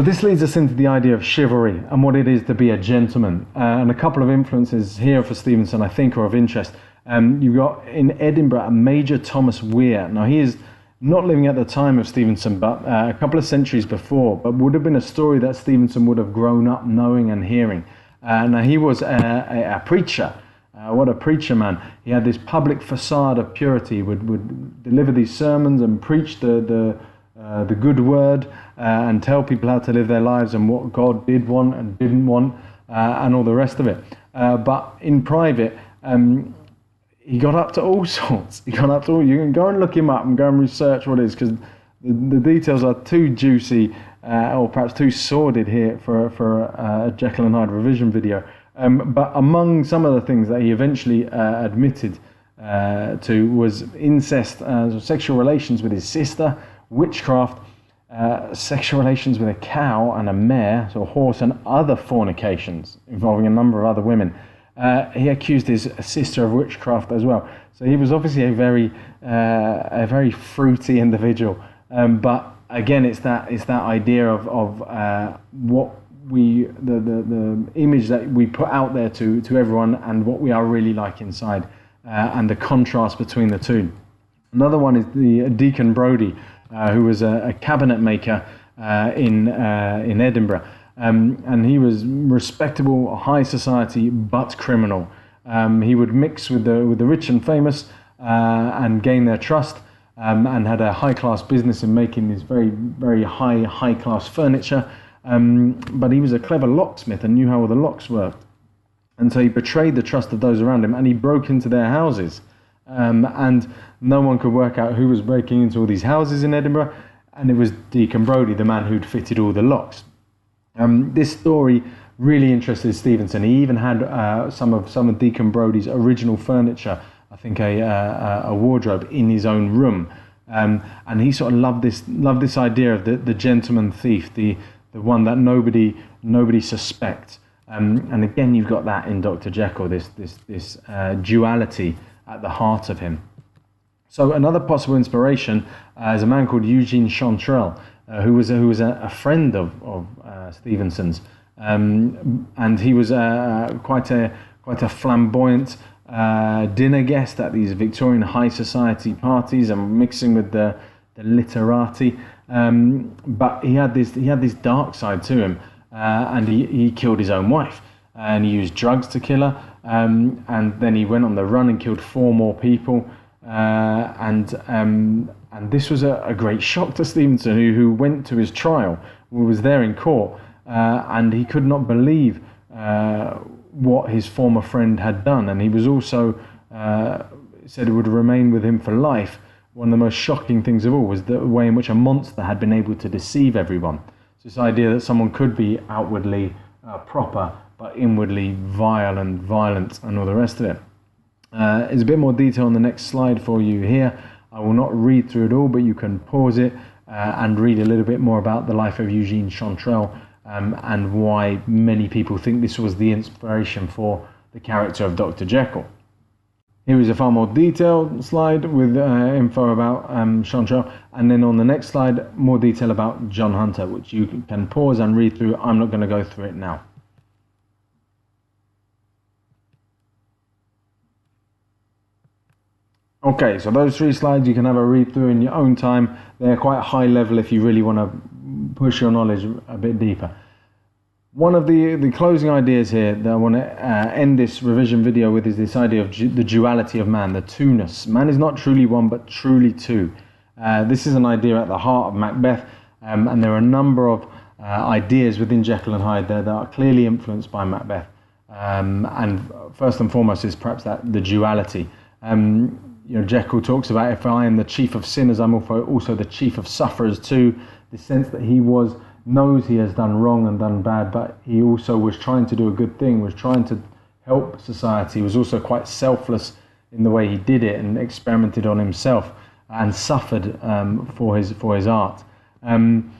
So this leads us into the idea of chivalry and what it is to be a gentleman. And a couple of influences here for Stevenson I think are of interest. You've got in Edinburgh a Major Thomas Weir. Now he is not living at the time of Stevenson, but a couple of centuries before, but would have been a story that Stevenson would have grown up knowing and hearing. Now he was a preacher. What a preacher, man. He had this public facade of purity, would deliver these sermons and preach the good word and tell people how to live their lives and what God did want and didn't want and all the rest of it. But in private, he got up to all sorts. You can go and look him up and go and research what it is, because the details are too juicy or perhaps too sordid here for a Jekyll and Hyde revision video. But among some of the things that he eventually admitted to was incest, sexual relations with his sister, witchcraft, sexual relations with a cow and a mare, so a horse, and other fornications involving a number of other women. He accused his sister of witchcraft as well. So he was obviously a very fruity individual. But again, it's that idea of what the image that we put out there to everyone and what we are really like inside, and the contrast between the two. Another one is the Deacon Brodie, who was a cabinet maker in Edinburgh. And he was respectable, high society, but criminal. He would mix with the rich and famous and gain their trust, and had a high-class business in making this very, very high-class furniture. But he was a clever locksmith and knew how all the locks worked. And so he betrayed the trust of those around him, and he broke into their houses. And no one could work out who was breaking into all these houses in Edinburgh, and it was Deacon Brodie, the man who'd fitted all the locks. This story really interested Stevenson. He even had some of Deacon Brodie's original furniture, I think a wardrobe, in his own room, and he sort of loved this idea of the gentleman thief, the one that nobody suspects. And again, you've got that in Dr. Jekyll, this duality at the heart of him. So another possible inspiration is a man called Eugene Chantrel, who was a friend of Stevenson's, and he was quite a flamboyant dinner guest at these Victorian high society parties and mixing with the literati. But he had this dark side to him, and he killed his own wife, and he used drugs to kill her, and then he went on the run and killed 4 more people. And this was a great shock to Stevenson, who went to his trial, who was there in court, and he could not believe what his former friend had done. And he was also said it would remain with him for life. One of the most shocking things of all was the way in which a monster had been able to deceive everyone. So this idea that someone could be outwardly proper, but inwardly vile and violent and all the rest of it. There's a bit more detail on the next slide for you here. I will not read through it all, but you can pause it and read a little bit more about the life of Eugene Chantrel, and why many people think this was the inspiration for the character of Dr. Jekyll. Here is a far more detailed slide with info about Chantrel, and then on the next slide, more detail about John Hunter, which you can pause and read through. I'm not going to go through it now. Okay, so those 3 slides you can have a read through in your own time. They're quite high level if you really want to push your knowledge a bit deeper. One of the closing ideas here that I want to end this revision video with is this idea of the duality of man, the two-ness. Man is not truly one, but truly two. This is an idea at the heart of Macbeth, and there are a number of ideas within Jekyll and Hyde there that are clearly influenced by Macbeth. And first and foremost is perhaps that the duality. Jekyll talks about, if I am the chief of sinners, I'm also the chief of sufferers too. The sense that he knows he has done wrong and done bad, but he also was trying to do a good thing, was trying to help society. He was also quite selfless in the way he did it and experimented on himself and suffered for his art. And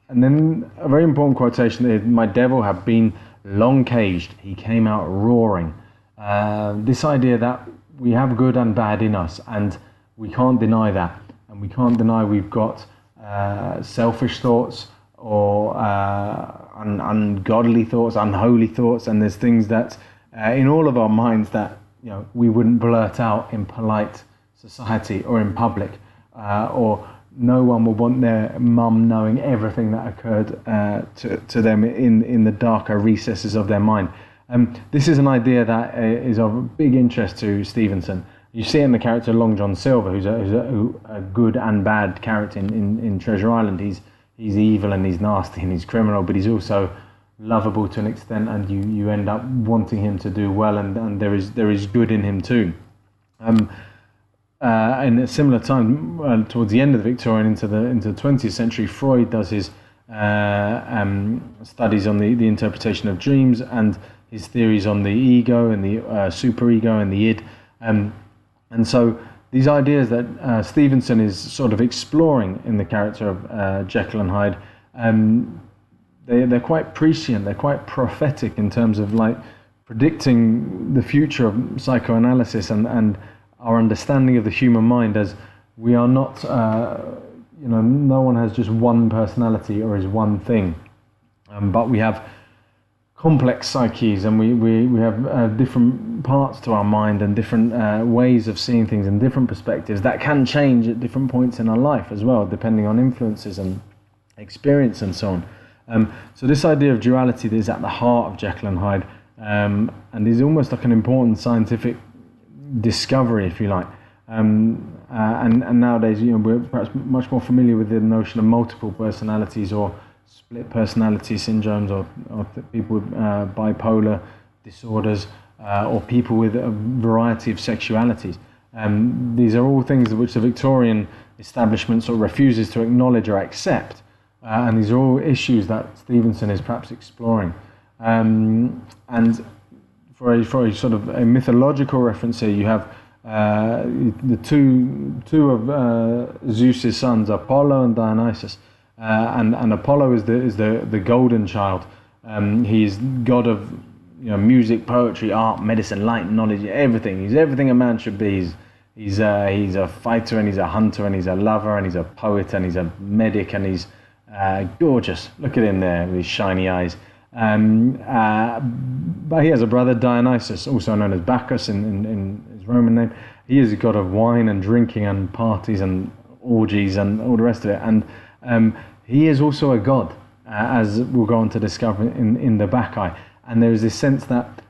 then a very important quotation is, "My devil had been long caged, he came out roaring." This idea that we have good and bad in us, and we can't deny that, and we can't deny we've got selfish thoughts, or ungodly thoughts, unholy thoughts, and there's things that in all of our minds that we wouldn't blurt out in polite society or in public, or no one would want their mum knowing everything that occurred to them in the darker recesses of their mind. This is an idea that is of big interest to Stevenson. You see it in the character Long John Silver, who's a good and bad character in Treasure Island. He's evil and he's nasty and he's criminal, but he's also lovable to an extent, and you end up wanting him to do well, and there is good in him too. In a similar time, towards the end of the Victorian into the 20th century, Freud does his studies on the interpretation of dreams and his theories on the ego and the superego and the id. And so these ideas that Stevenson is sort of exploring in the character of Jekyll and Hyde, they're quite prescient, they're quite prophetic in terms of like predicting the future of psychoanalysis and our understanding of the human mind, as we are not, no one has just one personality or is one thing, but we have complex psyches, and we have different parts to our mind and different ways of seeing things and different perspectives that can change at different points in our life as well, depending on influences and experience and so on. So this idea of duality is at the heart of Jekyll and Hyde, and is almost like an important scientific discovery, if you like. And nowadays, we're perhaps much more familiar with the notion of multiple personalities or split personality syndromes, or people with bipolar disorders, or people with a variety of sexualities. These are all things which the Victorian establishment sort of refuses to acknowledge or accept, and these are all issues that Stevenson is perhaps exploring. And for a sort of a mythological reference here, you have the two of Zeus's sons, Apollo and Dionysus. And Apollo is the golden child. He's god of music, poetry, art, medicine, light, knowledge, everything. He's everything a man should be. He's a fighter, and he's a hunter, and he's a lover, and he's a poet, and he's a medic, and he's gorgeous. Look at him there with his shiny eyes. But he has a brother, Dionysus, also known as Bacchus in his Roman name. He is a god of wine and drinking and parties and orgies and all the rest of it. And he is also a god, as we'll go on to discover in the Bacchae. And there is this sense that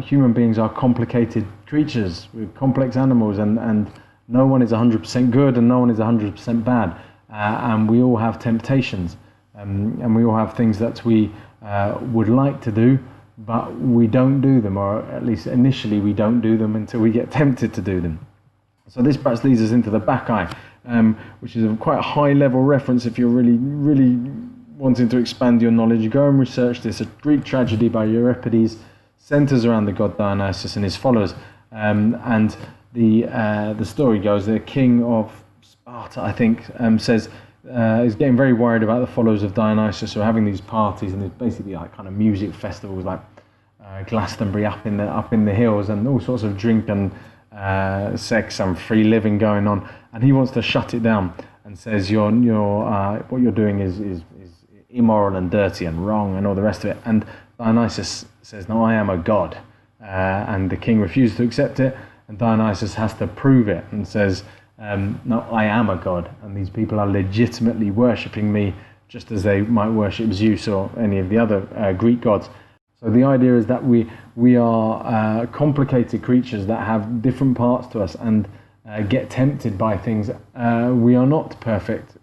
human beings are complicated creatures, we're complex animals, and no one is 100% good and no one is 100% bad. And we all have temptations, and we all have things that we would like to do, but we don't do them, or at least initially we don't do them until we get tempted to do them. So this perhaps leads us into the Bacchae, which is a quite a high-level reference. If you're really wanting to expand your knowledge, go and research this. A Greek tragedy by Euripides centers around the god Dionysus and his followers. And the story goes, the king of Sparta, I think, says is getting very worried about the followers of Dionysus who are having these parties, and there's basically like kind of music festivals like Glastonbury up in the hills, and all sorts of drink and sex and free living going on, and he wants to shut it down and says what you're doing is immoral and dirty and wrong and all the rest of it. And Dionysus says, no, I am a god, and the king refuses to accept it, and Dionysus has to prove it and says, no, I am a god, and these people are legitimately worshipping me just as they might worship Zeus or any of the other Greek gods. So the idea is that we are complicated creatures that have different parts to us and get tempted by things. We are not perfect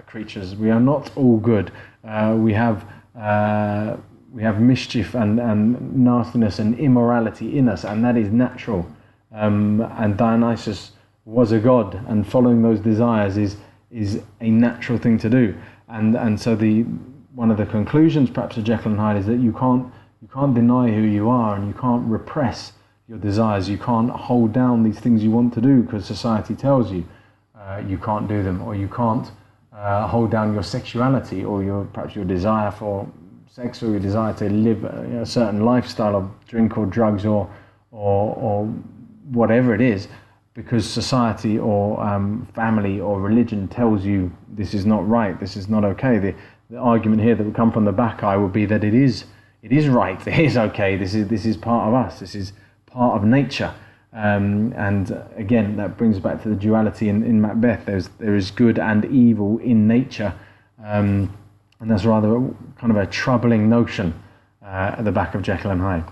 creatures. We are not all good. We have mischief and nastiness and immorality in us, and that is natural. And Dionysus was a god, and following those desires is a natural thing to do. And so one of the conclusions perhaps of Jekyll and Hyde is that you can't deny who you are, and you can't repress your desires. You can't hold down these things you want to do because society tells you you can't do them, or you can't hold down your sexuality, or perhaps your desire for sex, or your desire to live a certain lifestyle of drink or drugs or whatever it is, because society or family or religion tells you this is not right, this is not okay. the argument here that would come from the back eye would be that it is right, it is okay, this is part of us, this is part of nature. And again, that brings us back to the duality in Macbeth. There is good and evil in nature, and that's rather kind of a troubling notion at the back of Jekyll and Hyde.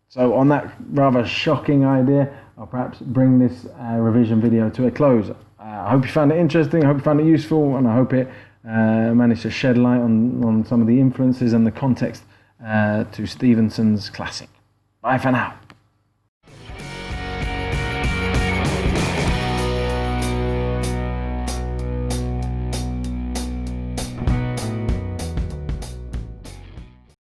So on that rather shocking idea, I'll perhaps bring this revision video to a close. I hope you found it interesting, I hope you found it useful, and I hope it managed to shed light on some of the influences and the context to Stevenson's classic. Bye for now.